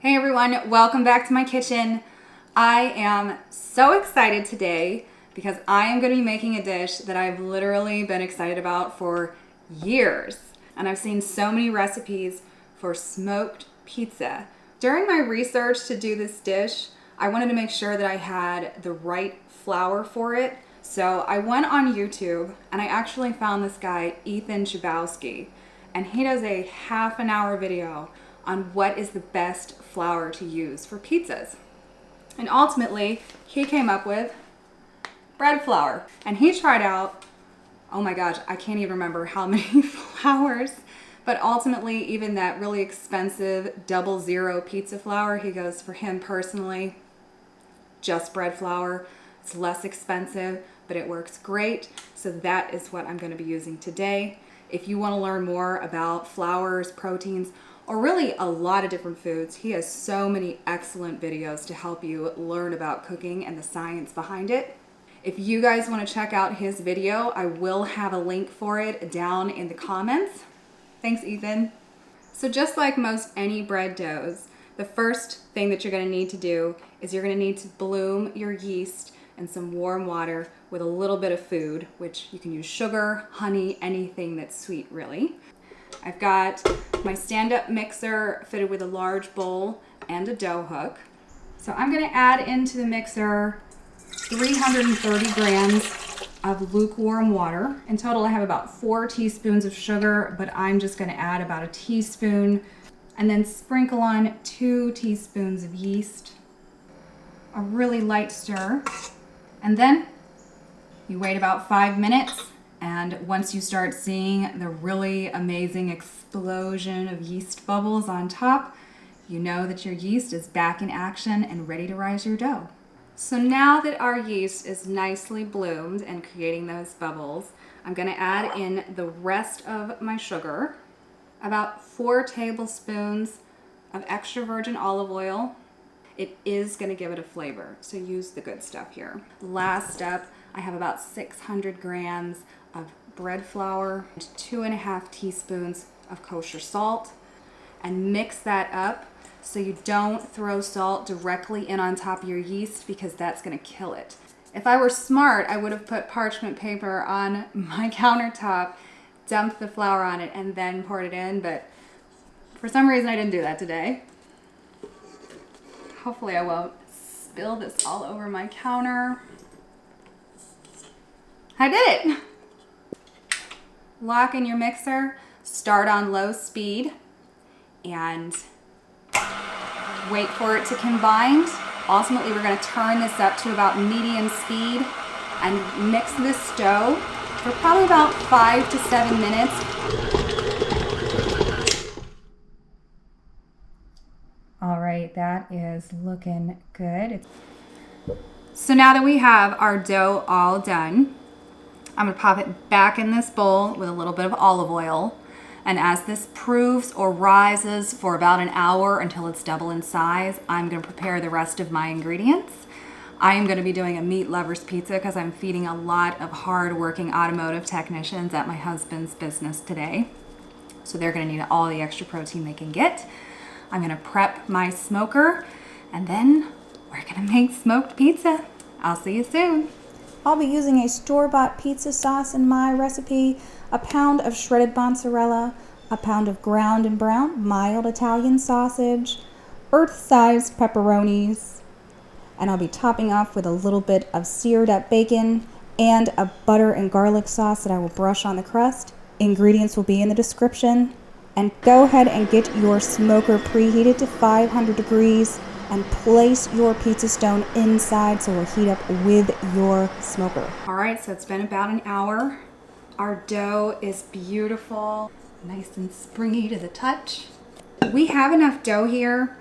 Hey everyone, welcome back to my kitchen. I am so excited today because I am going to be making a dish that I've literally been excited about for years. And I've seen so many recipes for smoked pizza. During my research to do this dish, I wanted to make sure that I had the right flour for it. So I went on YouTube and I actually found this guy, Ethan Chbosky, and he does a half-an-hour video on what is the best flour to use for pizzas. And ultimately, he came up with bread flour. And he tried out, oh my gosh, I can't even remember how many flours, but ultimately even that really expensive 00 pizza flour, he goes, for him personally, just bread flour. It's less expensive, but it works great. So that is what I'm gonna be using today. If you wanna learn more about flours, proteins, or really a lot of different foods, he has so many excellent videos to help you learn about cooking and the science behind it. If you guys want to check out his video, I will have a link for it down in the comments. Thanks, Ethan. So just like most any bread doughs, the first thing that you're going to need to do is you're going to need to bloom your yeast in some warm water with a little bit of food, which you can use sugar, honey, anything that's sweet really. I've got my stand-up mixer fitted with a large bowl and a dough hook. So I'm going to add into the mixer 330 grams of lukewarm water. In total, I have about 4 teaspoons of sugar, but I'm just going to add about a teaspoon and then sprinkle on 2 teaspoons of yeast. A really light stir. And then you wait about 5 minutes. And once you start seeing the really amazing explosion of yeast bubbles on top, you know that your yeast is back in action and ready to rise your dough. So now that our yeast is nicely bloomed and creating those bubbles, I'm going to add in the rest of my sugar, about 4 tablespoons of extra virgin olive oil. It is going to give it a flavor, so use the good stuff here. Last step, I have about 600 grams of bread flour, 2.5 teaspoons of kosher salt, and mix that up so you don't throw salt directly in on top of your yeast because that's going to kill it. If I were smart, I would have put parchment paper on my countertop, dumped the flour on it, and then poured it in, but for some reason I didn't do that today. Hopefully I won't spill this all over my counter. I did it! Lock in your mixer, start on low speed, and wait for it to combine. Ultimately, we're going to turn this up to about medium speed and mix this dough for probably about 5 to 7 minutes. All right, that is looking good. So now that we have our dough all done, I'm going to pop it back in this bowl with a little bit of olive oil. And as this proves or rises for about an hour until it's double in size, I'm going to prepare the rest of my ingredients. I am going to be doing a meat lover's pizza because I'm feeding a lot of hard-working automotive technicians at my husband's business today. So they're going to need all the extra protein they can get. I'm going to prep my smoker, and then we're going to make smoked pizza. I'll see you soon. I'll be using a store-bought pizza sauce in my recipe, a pound of shredded mozzarella, a pound of ground and brown mild Italian sausage, earth-sized pepperonis, and I'll be topping off with a little bit of seared up bacon and a butter and garlic sauce that I will brush on the crust. Ingredients will be in the description. And go ahead and get your smoker preheated to 500 degrees and place your pizza stone inside so it'll heat up with your smoker. All right, so it's been about an hour. Our dough is beautiful, nice and springy to the touch. We have enough dough here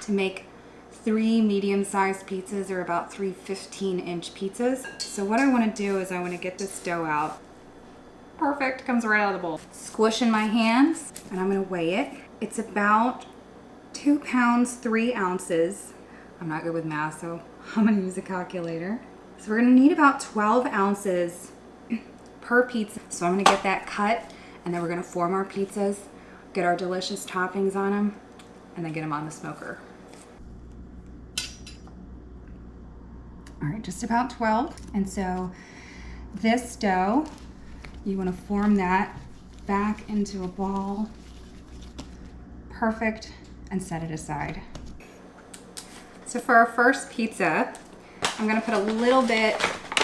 to make 3 medium-sized pizzas, or about 3 15-inch pizzas. So what I want to do is I want to get this dough out. Perfect, comes right out of the bowl. Squish in my hands, and I'm going to weigh it. It's about 2 pounds, 3 ounces. I'm not good with math, so I'm going to use a calculator. So we're going to need about 12 ounces per pizza. So I'm going to get that cut, and then we're going to form our pizzas, get our delicious toppings on them. and then get them on the smoker. All right, just about 12. And so this dough, you want to form that back into a ball. Perfect, and set it aside. So for our first pizza, I'm gonna put a little bit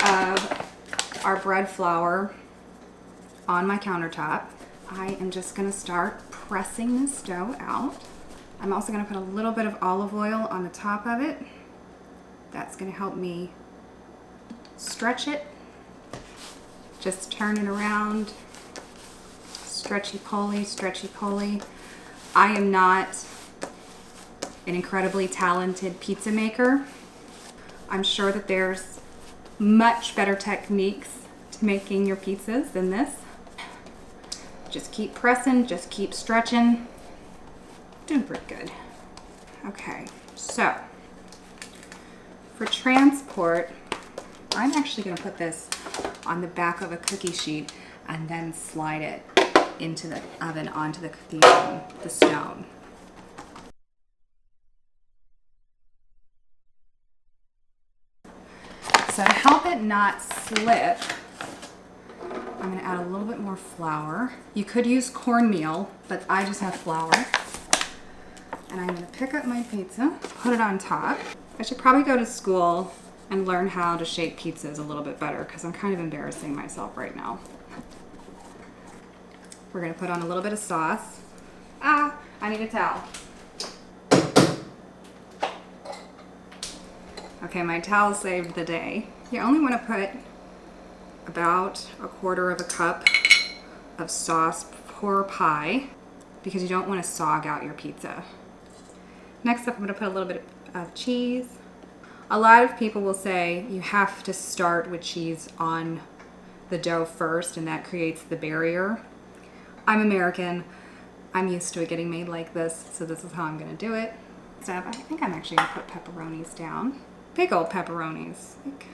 of our bread flour on my countertop. I am just gonna start pressing this dough out. I'm also gonna put a little bit of olive oil on the top of it. That's gonna help me stretch it. Just turn it around. Stretchy pulley, stretchy pulley. I am not an incredibly talented pizza maker. I'm sure that there's much better techniques to making your pizzas than this. Just keep pressing, just keep stretching. Doing pretty good. Okay, so for transport, I'm actually gonna put this on the back of a cookie sheet and then slide it into the oven onto the stone. So to help it not slip, I'm gonna add a little bit more flour. You could use cornmeal, but I just have flour. And I'm gonna pick up my pizza, put it on top. I should probably go to school and learn how to shape pizzas a little bit better because I'm kind of embarrassing myself right now. We're gonna put on a little bit of sauce. Ah, I need a towel. Okay, my towel saved the day. You only wanna put about 1/4 cup of sauce per pie because you don't wanna sog out your pizza. Next up, I'm gonna put a little bit of cheese. A lot of people will say you have to start with cheese on the dough first and that creates the barrier. I'm American. I'm used to it getting made like this, so this is how I'm gonna do it. So I think I'm actually gonna put pepperonis down. Big old pepperonis. Like,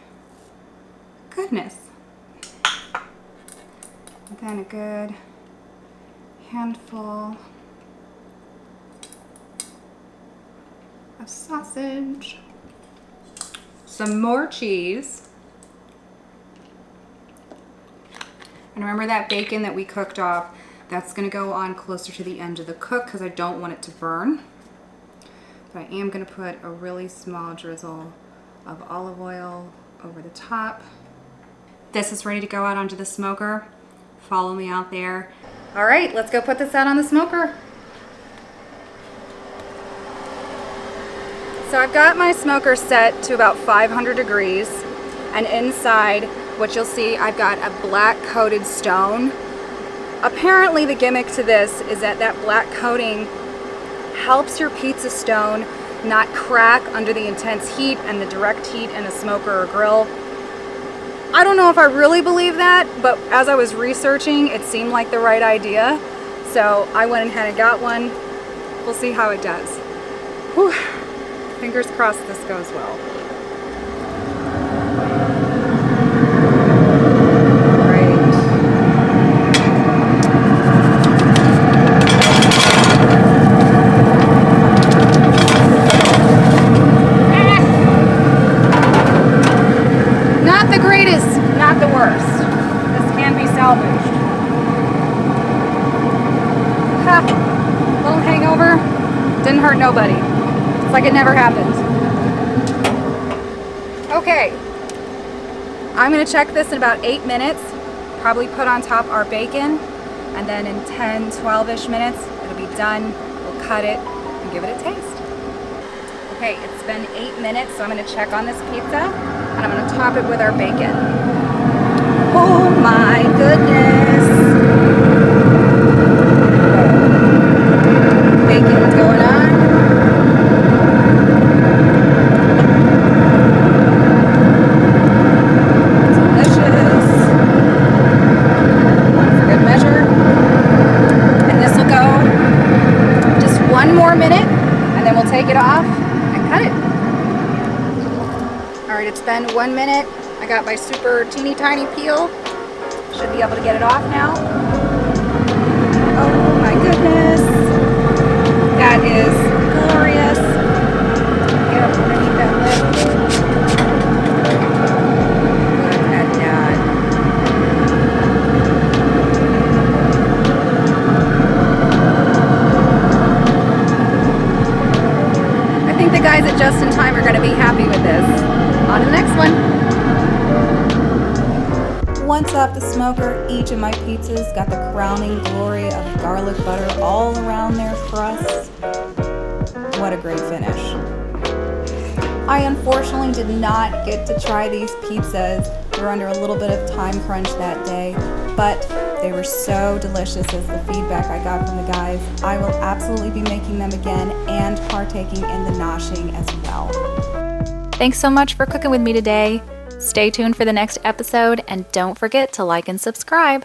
goodness. And then a good handful of sausage. Some more cheese. And remember that bacon that we cooked off? That's gonna go on closer to the end of the cook because I don't want it to burn. But I am gonna put a really small drizzle of olive oil over the top. This is ready to go out onto the smoker. Follow me out there. All right, let's go put this out on the smoker. So I've got my smoker set to about 500 degrees, and inside what you'll see, I've got a black coated stone. Apparently the gimmick to this is that that black coating helps your pizza stone not crack under the intense heat and the direct heat in a smoker or grill. I don't know if I really believe that, but as I was researching, it seemed like the right idea. So I went ahead and got one. We'll see how it does. Whew. Fingers crossed this goes well. Not the greatest, not the worst. This can be salvaged. Ha! Little hangover. Didn't hurt nobody. It's like it never happened. Okay. I'm gonna check this in about 8 minutes. Probably put on top our bacon. And then in 10, 12-ish minutes, it'll be done. We'll cut it and give it a taste. Okay, it's been 8 minutes, so I'm gonna check on this pizza. And I'm gonna top it with our bacon. Oh my goodness. Bacon's going on. Delicious. One for good measure. And this will go just 1 more minute, and then we'll take it off and cut it. All right, it's been 1 minute. I got my super teeny tiny peel. Should be able to get it off now. Oh my goodness. That is just in time are going to be happy with this. On to the next one. Once off the smoker, each of my pizzas got the crowning glory of garlic butter all around their crust. What a great finish. I unfortunately did not get to try these pizzas. We were under a little bit of time crunch that day, but they were so delicious as the feedback I got from the guys. I will absolutely be making them again and partaking in the noshing as well. Thanks so much for cooking with me today. Stay tuned for the next episode and don't forget to like and subscribe.